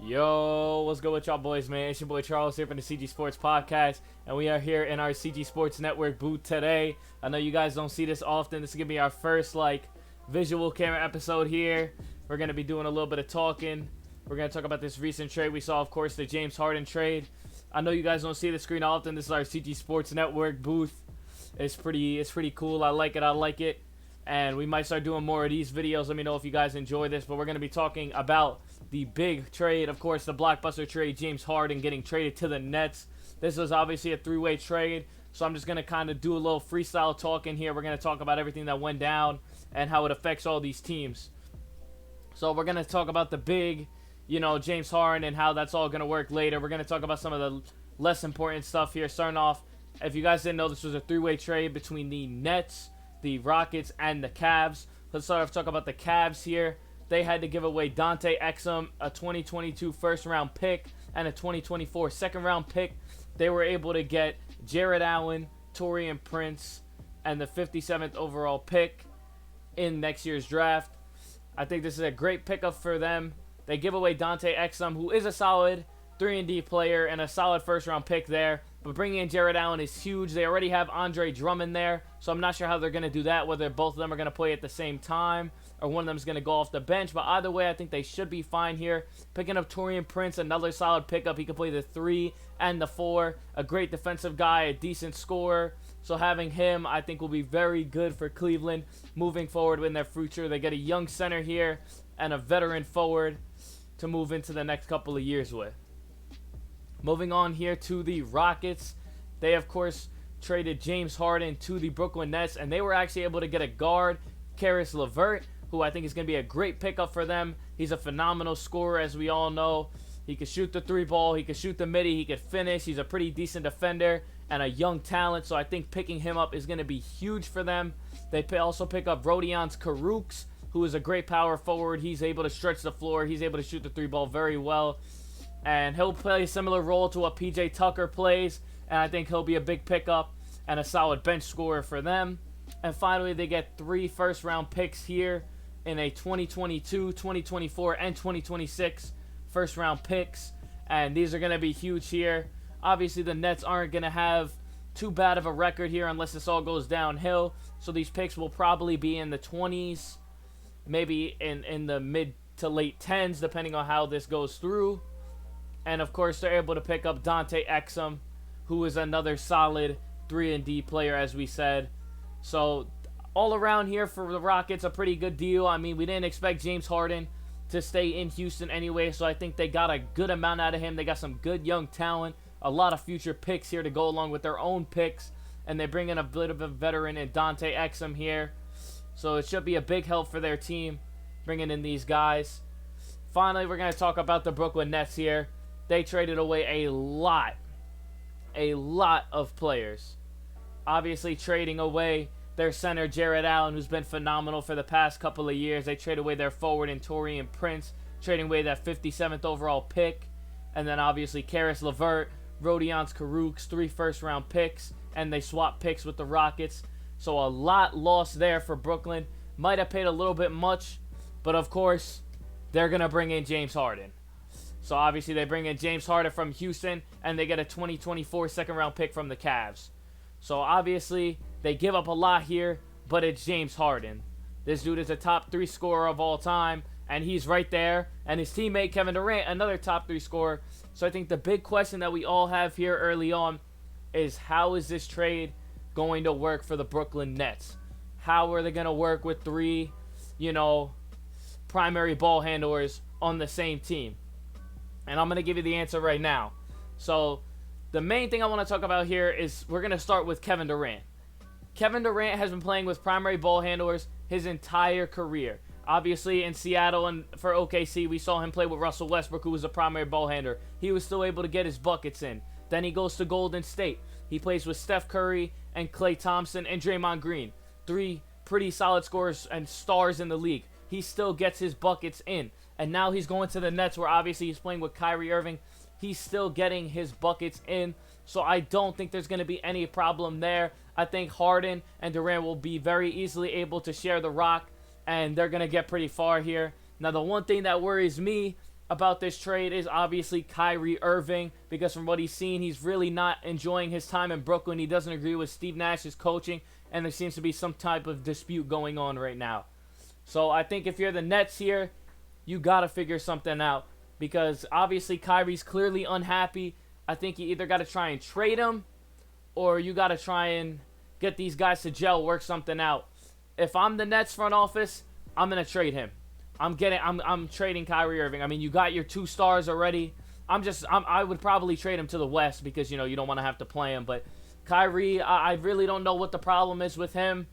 Yo, what's good with y'all boys, man? It's your boy Charles here from the CG Sports Podcast, and we are here in our CG Sports Network booth today. I know you guys don't see this often. This is going to be our first, visual camera episode here. We're going to be doing a little bit of talking. We're going to talk about this recent trade we saw, of course, the James Harden trade. I know you guys don't see the screen often. This is our CG Sports Network booth. It's pretty cool. I like it. And we might start doing more of these videos. Let me know if you guys enjoy this. But we're going to be talking about the big trade. Of course, the blockbuster trade, James Harden getting traded to the Nets. This was obviously a three-way trade. So I'm just going to kind of do a little freestyle talking here. We're going to talk about everything that went down and how it affects all these teams. So we're going to talk about the big, James Harden and how that's all going to work later. We're going to talk about some of the less important stuff here. Starting off, if you guys didn't know, this was a three-way trade between the Nets, the Rockets, and the Cavs. Let's start off talk about the Cavs here. They had to give away Dante Exum, a 2022 first-round pick, and a 2024 second-round pick. They were able to get Jared Allen, Taurean Prince, and the 57th overall pick in next year's draft. I think this is a great pickup for them. They give away Dante Exum, who is a solid 3-and-D player and a solid first-round pick there. But bringing in Jared Allen is huge. They already have Andre Drummond there, so I'm not sure how they're going to do that, whether both of them are going to play at the same time or one of them is going to go off the bench. But either way, I think they should be fine here. Picking up Taurean Prince, another solid pickup. He can play the 3 and the 4. A great defensive guy, a decent scorer. So having him, I think, will be very good for Cleveland moving forward in their future. They get a young center here and a veteran forward to move into the next couple of years with. Moving on here to the Rockets. They, of course, traded James Harden to the Brooklyn Nets, and they were actually able to get a guard, Caris LeVert, who I think is going to be a great pickup for them. He's a phenomenal scorer, as we all know. He can shoot the 3-ball. He can shoot the midi. He can finish. He's a pretty decent defender and a young talent, so I think picking him up is going to be huge for them. They also pick up Rodion Kurucs, who is a great power forward. He's able to stretch the floor. He's able to shoot the 3-ball very well. And he'll play a similar role to what PJ Tucker plays. And I think he'll be a big pickup and a solid bench scorer for them. And finally, they get 3 first-round picks here in a 2022, 2024, and 2026 first-round picks. And these are going to be huge here. Obviously, the Nets aren't going to have too bad of a record here unless this all goes downhill. So these picks will probably be in the 20s, maybe in the mid to late 10s, depending on how this goes through. And, of course, they're able to pick up Dante Exum, who is another solid 3-and-D player, as we said. So, all around here for the Rockets, a pretty good deal. I mean, we didn't expect James Harden to stay in Houston anyway, so I think they got a good amount out of him. They got some good young talent, a lot of future picks here to go along with their own picks. And they bring in a bit of a veteran in Dante Exum here. So, it should be a big help for their team, bringing in these guys. Finally, we're going to talk about the Brooklyn Nets here. They traded away a lot of players. Obviously, trading away their center, Jared Allen, who's been phenomenal for the past couple of years. They trade away their forward in Taurean Prince, trading away that 57th overall pick. And then, obviously, Caris LeVert, Rodion Kurucs, 3 first-round picks. And they swap picks with the Rockets. So, a lot lost there for Brooklyn. Might have paid a little bit much. But, of course, they're going to bring in James Harden. So, obviously, they bring in James Harden from Houston, and they get a 2024 second-round pick from the Cavs. So, obviously, they give up a lot here, but it's James Harden. This dude is a top 3 scorer of all time, and he's right there. And his teammate, Kevin Durant, another top 3 scorer. So, I think the big question that we all have here early on is how is this trade going to work for the Brooklyn Nets? How are they going to work with 3, primary ball handlers on the same team? And I'm going to give you the answer right now. So, the main thing I want to talk about here is we're going to start with Kevin Durant. Kevin Durant has been playing with primary ball handlers his entire career. Obviously, in Seattle and for OKC, we saw him play with Russell Westbrook, who was a primary ball handler. He was still able to get his buckets in. Then he goes to Golden State. He plays with Steph Curry and Klay Thompson and Draymond Green. 3 pretty solid scorers and stars in the league. He still gets his buckets in. And now he's going to the Nets, where obviously he's playing with Kyrie Irving. He's still getting his buckets in. So I don't think there's going to be any problem there. I think Harden and Durant will be very easily able to share the rock. And they're going to get pretty far here. Now, the one thing that worries me about this trade is obviously Kyrie Irving, because from what he's seen, he's really not enjoying his time in Brooklyn. He doesn't agree with Steve Nash's coaching, and there seems to be some type of dispute going on right now. So I think if you're the Nets here, you got to figure something out, because obviously Kyrie's clearly unhappy. I think you either got to try and trade him, or you got to try and get these guys to gel, work something out. If I'm the Nets front office, I'm going to trade him. I'm trading Kyrie Irving. I mean, you got your 2 stars already. I would probably trade him to the West, because, you know, you don't want to have to play him. But Kyrie, I really don't know what the problem is with him.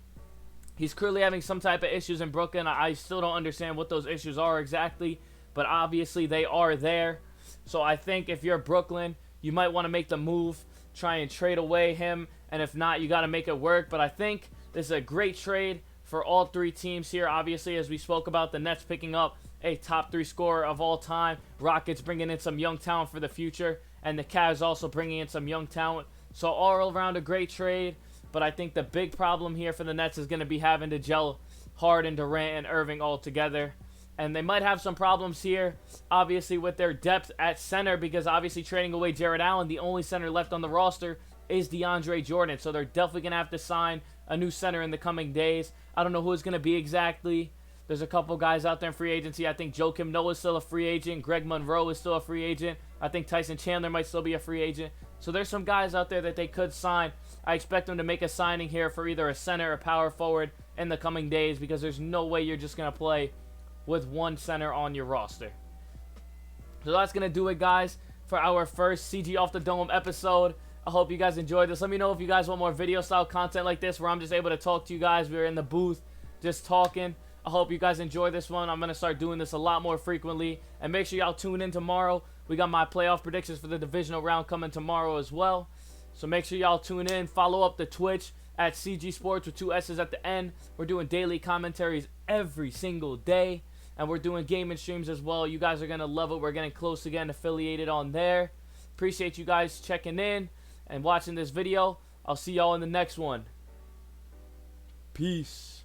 He's clearly having some type of issues in Brooklyn. I still don't understand what those issues are exactly, but obviously they are there. So I think if you're Brooklyn, you might want to make the move, try and trade away him, and if not, you got to make it work. But I think this is a great trade for all 3 teams here. Obviously, as we spoke about, the Nets picking up a top 3 scorer of all time, Rockets bringing in some young talent for the future, and the Cavs also bringing in some young talent. So all around a great trade, but I think the big problem here for the Nets is going to be having to gel Harden, Durant, and Irving all together. And they might have some problems here, obviously, with their depth at center, because obviously trading away Jared Allen, the only center left on the roster is DeAndre Jordan. So they're definitely going to have to sign a new center in the coming days. I don't know who it's going to be exactly. There's a couple guys out there in free agency. I think Joakim Noah is still a free agent. Greg Monroe is still a free agent. I think Tyson Chandler might still be a free agent. So there's some guys out there that they could sign. I expect them to make a signing here for either a center or power forward in the coming days, because there's no way you're just going to play with 1 center on your roster. So that's going to do it, guys, for our first CG Off the Dome episode. I hope you guys enjoyed this. Let me know if you guys want more video style content like this, where I'm just able to talk to you guys. We're in the booth just talking. I hope you guys enjoy this one. I'm going to start doing this a lot more frequently. And make sure y'all tune in tomorrow. We got my playoff predictions for the divisional round coming tomorrow as well. So make sure y'all tune in. Follow up the Twitch at CG Sports with 2 S's at the end. We're doing daily commentaries every single day. And we're doing gaming streams as well. You guys are going to love it. We're getting close to getting affiliated on there. Appreciate you guys checking in and watching this video. I'll see y'all in the next one. Peace.